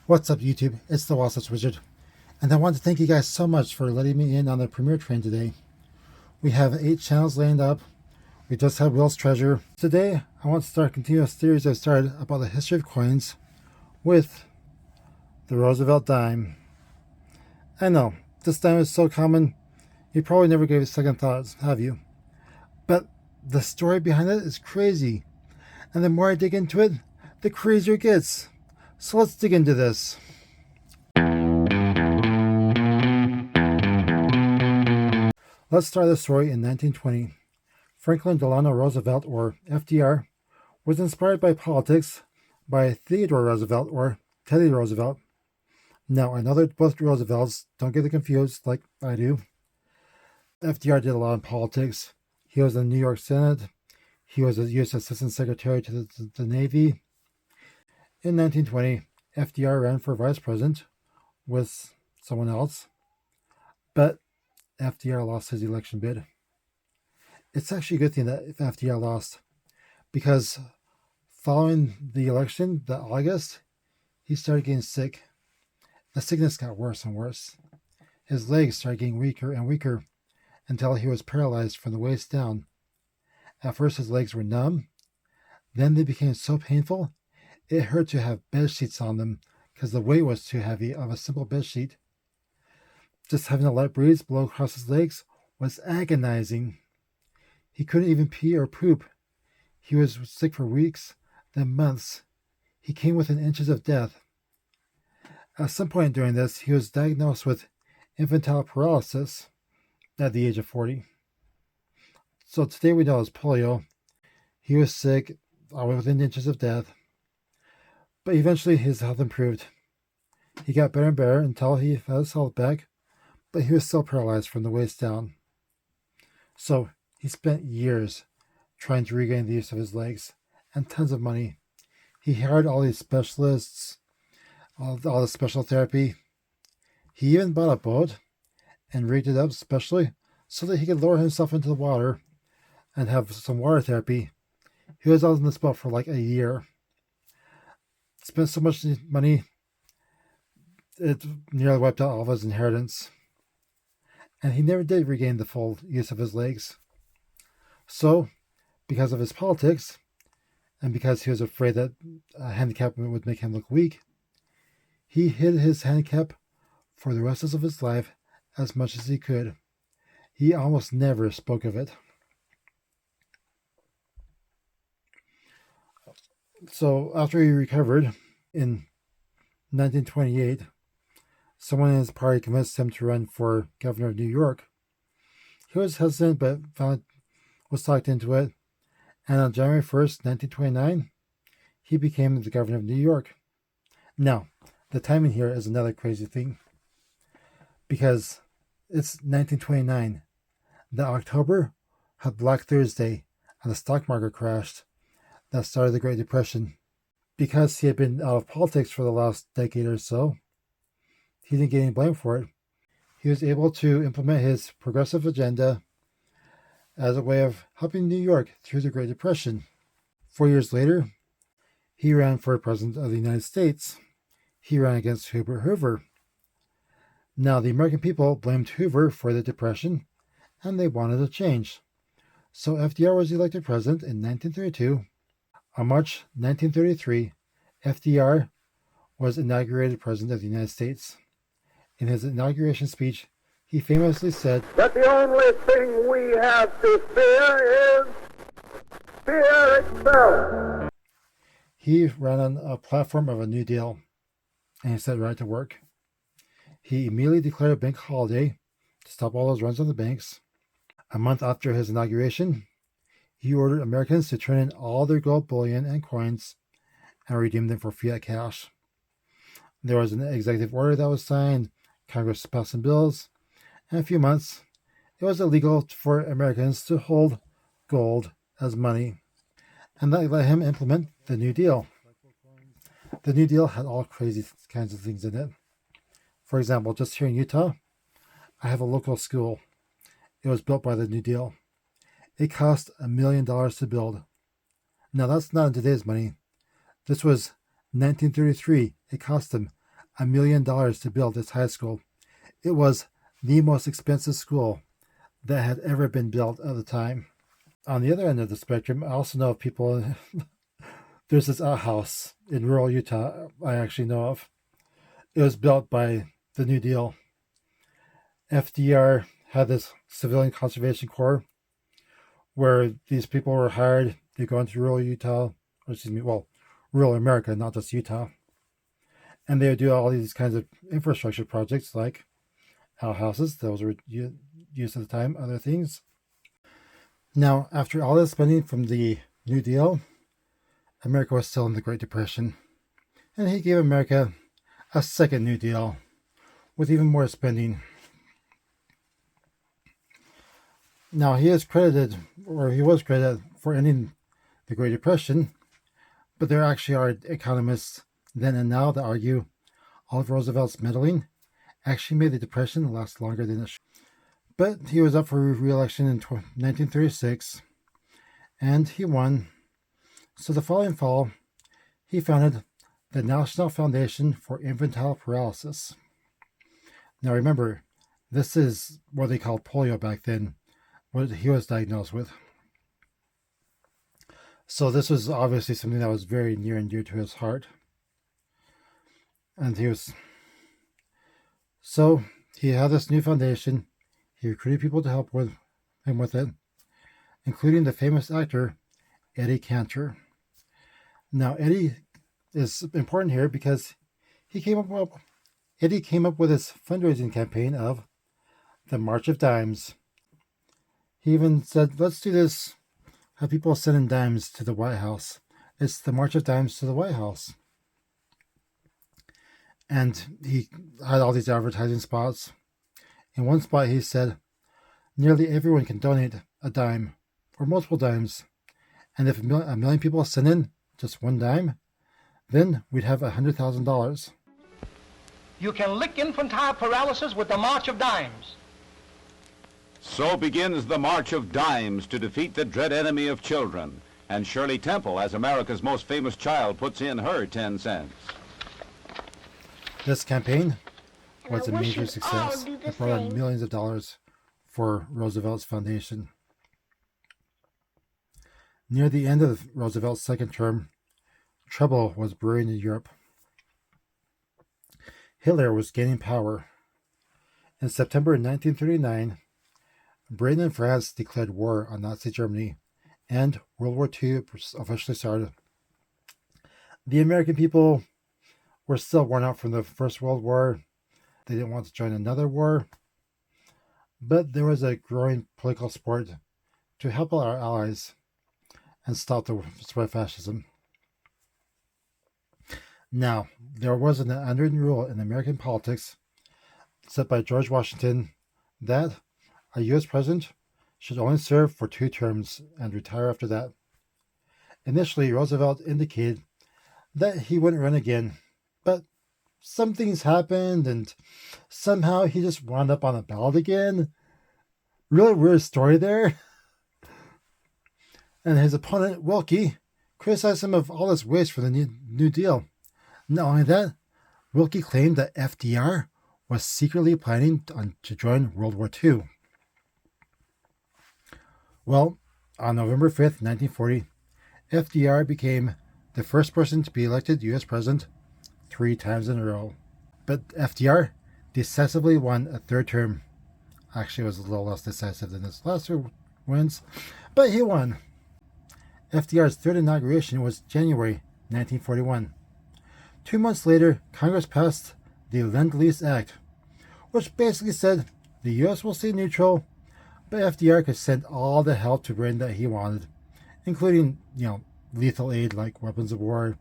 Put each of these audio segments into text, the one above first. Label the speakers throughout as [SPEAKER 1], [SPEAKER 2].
[SPEAKER 1] What's up, YouTube? It's the Wasatch Wizard, and I want to thank you guys so much for letting me in on the premiere train today. We have 8 channels lined up. We just had Will's Treasure. Today, I want to start a continuous series I started about the history of coins with the Roosevelt Dime. I know, this dime is so common, you probably never gave it second thoughts, have you? But the story behind it is crazy, and the more I dig into it, the crazier it gets. So let's dig into this. Let's start the story in 1920. Franklin Delano Roosevelt, or FDR, was inspired by politics by Theodore Roosevelt, or Teddy Roosevelt. Now, I know they're both Roosevelts, don't get it confused like I do. FDR did a lot in politics. He was in the New York Senate. He was a U.S. Assistant Secretary to the Navy. In 1920, FDR ran for vice president with someone else, but FDR lost his election bid. It's actually a good thing that FDR lost, because following the election that August, he started getting sick. The sickness got worse and worse. His legs started getting weaker and weaker until he was paralyzed from the waist down. At first his legs were numb, then they became so painful it hurt to have bed sheets on them because the weight was too heavy of a simple bed sheet. Just having a light breeze blow across his legs was agonizing. He couldn't even pee or poop. He was sick for weeks, then months. He came within inches of death. At some point during this, he was diagnosed with infantile paralysis at the age of 40. So today we know as polio. He was sick, within inches of death. But eventually his health improved. He got better and better until he had his health back, but he was still paralyzed from the waist down. So he spent years trying to regain the use of his legs, and tons of money. He hired all these specialists, all the special therapy. He even bought a boat and rigged it up specially so that he could lower himself into the water and have some water therapy. He was on this boat for like a year. Spent so much money, it nearly wiped out all of his inheritance. And he never did regain the full use of his legs. So, because of his politics, and because he was afraid that a handicap would make him look weak, he hid his handicap for the rest of his life as much as he could. He almost never spoke of it. So after he recovered in 1928, someone in his party convinced him to run for governor of New York. He was hesitant, but finally was talked into it, and on January 1st, 1929, he became the governor of New York. Now, the timing here is another crazy thing, because it's 1929. The October had Black Thursday, and the stock market crashed. That started the Great Depression. Because he had been out of politics for the last decade or so, he didn't get any blame for it. He was able to implement his progressive agenda as a way of helping New York through the Great Depression. 4 years later, he ran for president of the United States. He ran against Herbert Hoover. Now, the American people blamed Hoover for the Depression, and they wanted a change. So FDR was elected president in 1932. On March 1933, FDR was inaugurated president of the United States. In his inauguration speech, he famously said
[SPEAKER 2] that the only thing we have to fear is fear itself.
[SPEAKER 1] He ran on a platform of a New Deal, and he said right to work. He immediately declared a bank holiday to stop all those runs on the banks. A month after his inauguration, he ordered Americans to turn in all their gold bullion and coins and redeem them for fiat cash. There was an executive order that was signed, Congress passed some bills. In a few months, it was illegal for Americans to hold gold as money, and that let him implement the New Deal. The New Deal had all crazy kinds of things in it. For example, just here in Utah, I have a local school. It was built by the New Deal. It cost $1 million to build. Now that's not in today's money. This was 1933. It cost them $1 million to build this high school. It was the most expensive school that had ever been built at the time. On the other end of the spectrum, I also know of people. There's this outhouse in rural Utah I actually know of. It was built by the New Deal. FDR had this civilian conservation corps where these people were hired to go into rural Utah, rural America, not just Utah. And they would do all these kinds of infrastructure projects like outhouses, those were used at the time, other things. Now, after all this spending from the New Deal, America was still in the Great Depression. And he gave America a second New Deal with even more spending. Now, he was credited for ending the Great Depression, but there actually are economists then and now that argue all of Roosevelt's meddling actually made the Depression last longer than it should. But he was up for re-election in 1936, and he won. So the following fall, he founded the National Foundation for Infantile Paralysis. Now remember, this is what they called polio back then, what he was diagnosed with. So this was obviously something that was very near and dear to his heart. And he had this new foundation. He recruited people to help him with it, including the famous actor Eddie Cantor. Now, Eddie is important here because Eddie came up with his fundraising campaign of the March of Dimes. He even said, let's do this, have people send in dimes to the White House. It's the March of Dimes to the White House. And he had all these advertising spots. In one spot, he said, nearly everyone can donate a dime or multiple dimes. And if a million people send in just one dime, then we'd have $100,000.
[SPEAKER 3] You can lick infantile paralysis with the March of Dimes.
[SPEAKER 4] So begins the March of Dimes to defeat the dread enemy of children. And Shirley Temple, as America's most famous child, puts in her 10 cents.
[SPEAKER 1] This campaign was a major success. It brought in millions of dollars for Roosevelt's foundation. Near the end of Roosevelt's second term, trouble was brewing in Europe. Hitler was gaining power. In September 1939, Britain and France declared war on Nazi Germany, and World War II officially started. The American people were still worn out from the First World War. They didn't want to join another war. But there was a growing political support to help our allies and stop the spread of fascism. Now, there was an unwritten rule in American politics set by George Washington that a U.S. president should only serve for 2 terms and retire after that. Initially, Roosevelt indicated that he wouldn't run again, but some things happened and somehow he just wound up on the ballot again. Really weird story there. And his opponent, Wilkie, criticized him of all this waste for the New Deal. Not only that, Wilkie claimed that FDR was secretly planning to join World War II. Well, on November 5th, 1940, FDR became the first person to be elected U.S. president 3 times in a row. But FDR decisively won a 3rd term. Actually, it was a little less decisive than his last 2 wins, but he won. FDR's 3rd inauguration was January 1941. 2 months later, Congress passed the Lend-Lease Act, which basically said the U.S. will stay neutral, but FDR could send all the help to Britain that he wanted, including, lethal aid like weapons of war.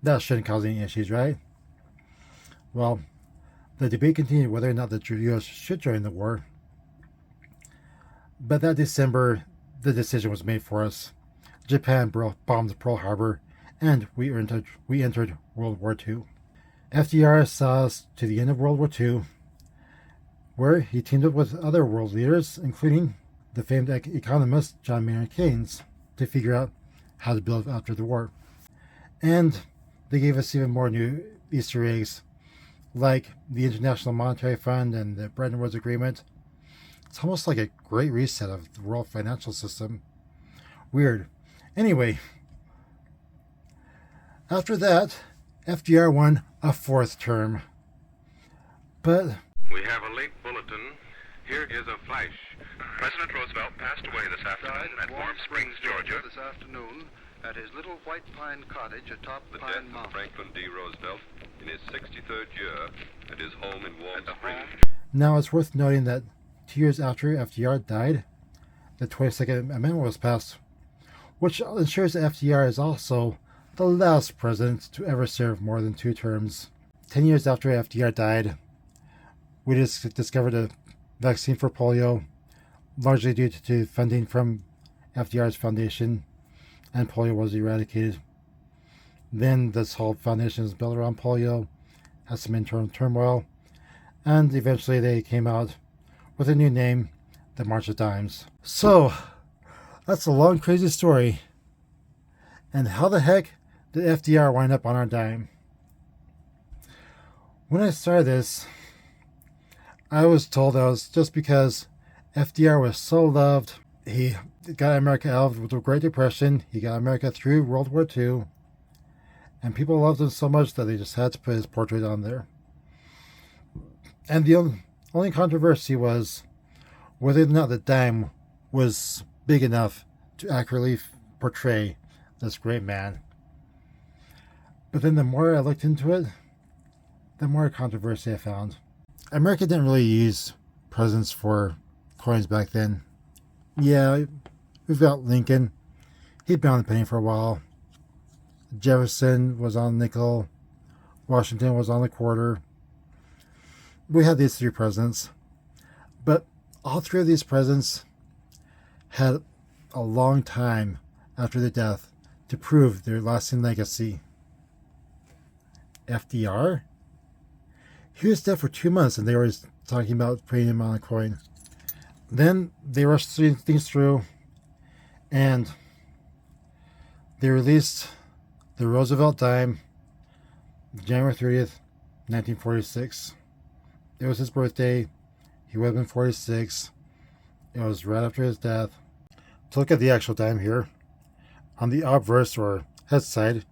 [SPEAKER 1] That shouldn't cause any issues, right? Well, the debate continued whether or not the U.S. should join the war. But that December, the decision was made for us. Japan bombed Pearl Harbor, and we entered World War II. FDR saw us to the end of World War II, where he teamed up with other world leaders, including the famed economist John Maynard Keynes, to figure out how to build after the war. And they gave us even more new Easter eggs, like the International Monetary Fund and the Bretton Woods Agreement. It's almost like a great reset of the world financial system. Weird. Anyway, after that, FDR won a 4th term. But
[SPEAKER 5] we have a late bulletin. Here is a flash. President Roosevelt passed away this afternoon at Warm Springs, Georgia.
[SPEAKER 6] This afternoon at his little white pine cottage atop
[SPEAKER 5] The
[SPEAKER 6] Pine
[SPEAKER 5] death of
[SPEAKER 6] Mountain.
[SPEAKER 5] Franklin D. Roosevelt in his 63rd year at his home in Warm Springs.
[SPEAKER 1] now it's worth noting that 2 years after FDR died, the 22nd Amendment was passed, which ensures that FDR is also the last president to ever serve more than 2 terms. 10 years after FDR died, we just discovered a vaccine for polio, largely due to funding from FDR's foundation, and polio was eradicated. Then this whole foundation is built around polio, has some internal turmoil, and eventually they came out with a new name, the March of Dimes. So, that's a long, crazy story. And how the heck did FDR wind up on our dime? When I started this, I was told that it was just because FDR was so loved. He got America out of the Great Depression. He got America through World War II. And people loved him so much that they just had to put his portrait on there. And the only controversy was whether or not the dime was big enough to accurately portray this great man. But then the more I looked into it, the more controversy I found. America didn't really use presidents for coins back then. Yeah, we've got Lincoln. He'd been on the penny for a while. Jefferson was on the nickel. Washington was on the quarter. We had these 3 presidents. But all 3 of these presidents had a long time after their death to prove their lasting legacy. FDR? He was dead for 2 months and they were talking about putting him on a coin. Then they rushed things through and they released the Roosevelt Dime January 30th, 1946. It was his birthday. He would have been 46. It was right after his death. To look at the actual dime here, on the obverse or head side,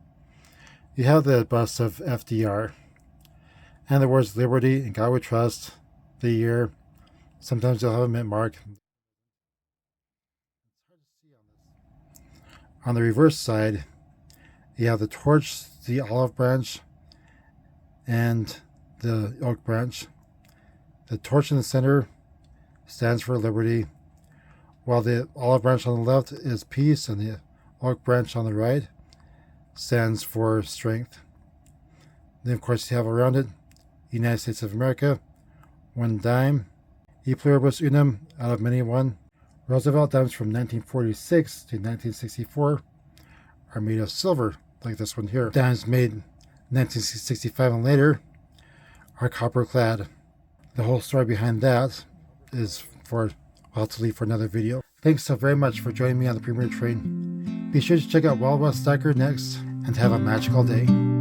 [SPEAKER 1] you have the bust of FDR. And the words Liberty and God We Trust, the year. Sometimes you'll have a mint mark. On the reverse side, you have the torch, the olive branch, and the oak branch. The torch in the center stands for liberty, while the olive branch on the left is peace, and the oak branch on the right stands for strength. Then, of course, you have around it United States of America, one dime, e pluribus unum, out of many one. Roosevelt dimes from 1946 to 1964 are made of silver, like this one here. Dimes made 1965 and later are copper clad. The whole story behind that is I'll have to leave for another video. Thanks so very much for joining me on the Premier Train. Be sure to check out Wild West Stacker next, and have a magical day.